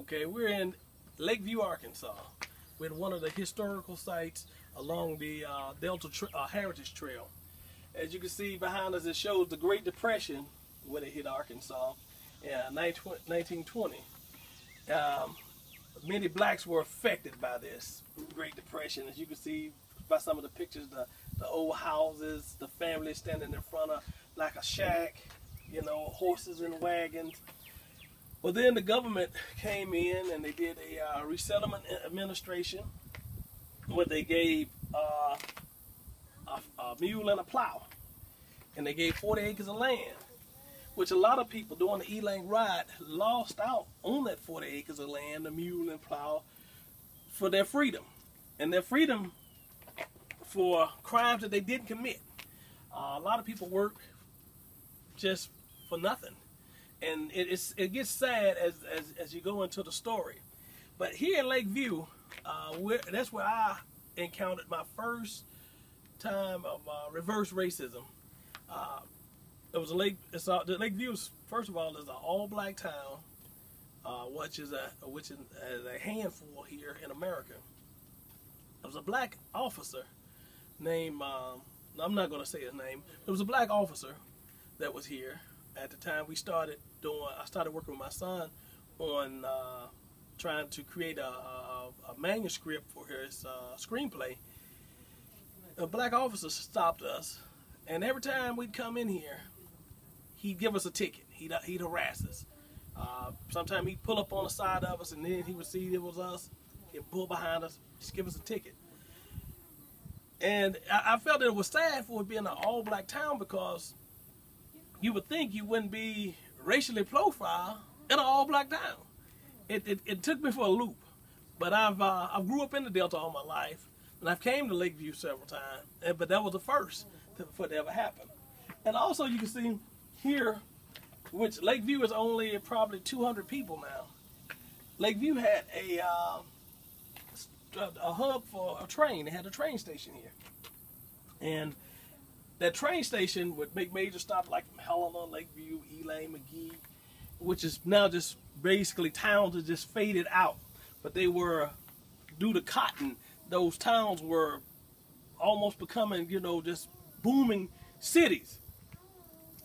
Okay, we're in Lakeview, Arkansas, with one of the historical sites along the Delta Heritage Trail. As you can see behind us, it shows the Great Depression when it hit Arkansas in 1920. Many blacks were affected by this Great Depression. As you can see by some of the pictures, the old houses, the families standing in front of like a shack, you know, horses and wagons. Well, then the government came in and they did a resettlement administration where they gave a mule and a plow, and they gave 40 acres of land, which a lot of people during the Elaine ride lost out on that 40 acres of land, the mule and plow, for their freedom, and their freedom for crimes that they didn't commit. A lot of people work just for nothing. And it gets sad as you go into the story. But here in Lakeview, that's where I encountered my first time of reverse racism. Lakeview, first of all, is an all-black town, which is a handful here in America. There was a black officer named, I'm not going to say his name. There was a black officer that was here at the time we started doing. I started working with my son on trying to create a manuscript for his screenplay. A black officer stopped us, and every time we'd come in here, he'd give us a ticket. He'd harass us. Sometimes he'd pull up on the side of us, and then he would see it was us. He'd pull behind us, just give us a ticket. And I felt that it was sad for it being an all-black town, because you would think you wouldn't be racially profiled in an all-black town. It took me for a loop, but I've grew up in the Delta all my life, and I've came to Lakeview several times, but that was the first for it to ever happen. And also you can see here, which Lakeview is only probably 200 people now. Lakeview had a hub for a train. They had a train station here, and that train station would make major stops like Helena, Lakeview, Elaine, McGee, which is now just basically towns that just faded out. But they were, due to cotton, those towns were almost becoming, you know, just booming cities.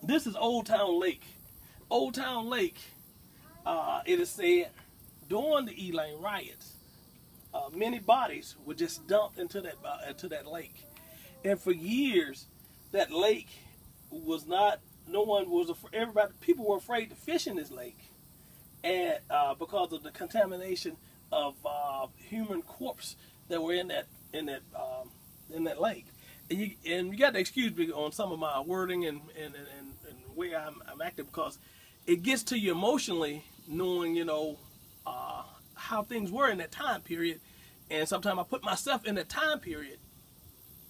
This is Old Town Lake. Old Town Lake, it is said, during the Elaine riots, many bodies were just dumped into that lake. And for years, that lake was not, people were afraid to fish in this lake, and because of the contamination of human corpse that were in that lake. And you got to excuse me on some of my wording and the way I'm acting, because it gets to you emotionally knowing, you know, how things were in that time period, and sometimes I put myself in that time period.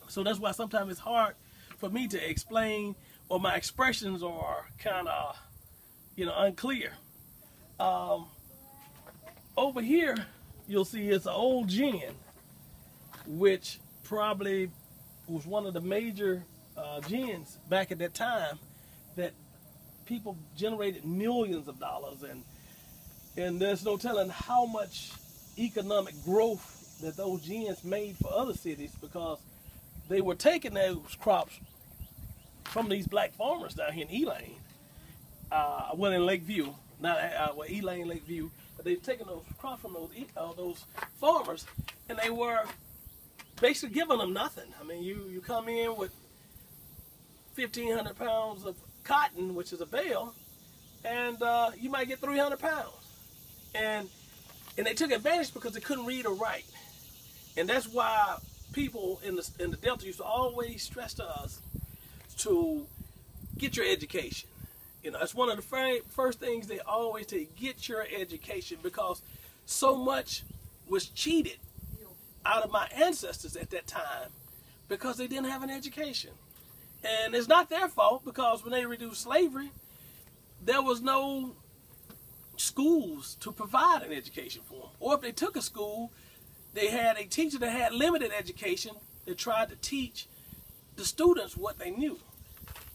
So that's why sometimes it's hard for me to explain, or my expressions are kind of, you know, unclear. Over here, you'll see it's an old gin, which probably was one of the major gins back at that time, that people generated millions of dollars, and there's no telling how much economic growth that those gins made for other cities, because they were taking those crops from these black farmers down here in Elaine, well, in Lakeview, not Elaine, Lakeview, but they've taken those crops from those farmers, and they were basically giving them nothing. I mean, you come in with 1,500 pounds of cotton, which is a bale, and you might get 300 pounds, and they took advantage because they couldn't read or write, and that's why people in the Delta used to always stress to us to get your education. You know, that's one of the first things they always say, get your education, because so much was cheated out of my ancestors at that time because they didn't have an education. And it's not their fault, because when they reduced slavery, there was no schools to provide an education for them. Or if they took a school, they had a teacher that had limited education that tried to teach the students what they knew.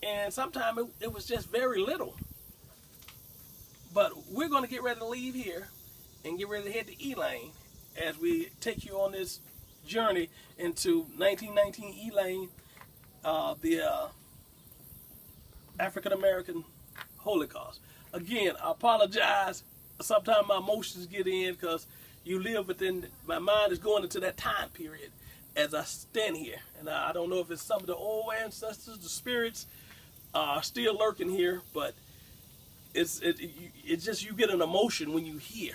And sometimes it was just very little. But we're going to get ready to leave here and get ready to head to Elaine as we take you on this journey into 1919 Elaine, the African American Holocaust. Again, I apologize. Sometimes my emotions get in because you live within, my mind is going into that time period as I stand here. And I don't know if it's some of the old ancestors, the spirits are still lurking here, but it's just, you get an emotion when you hear.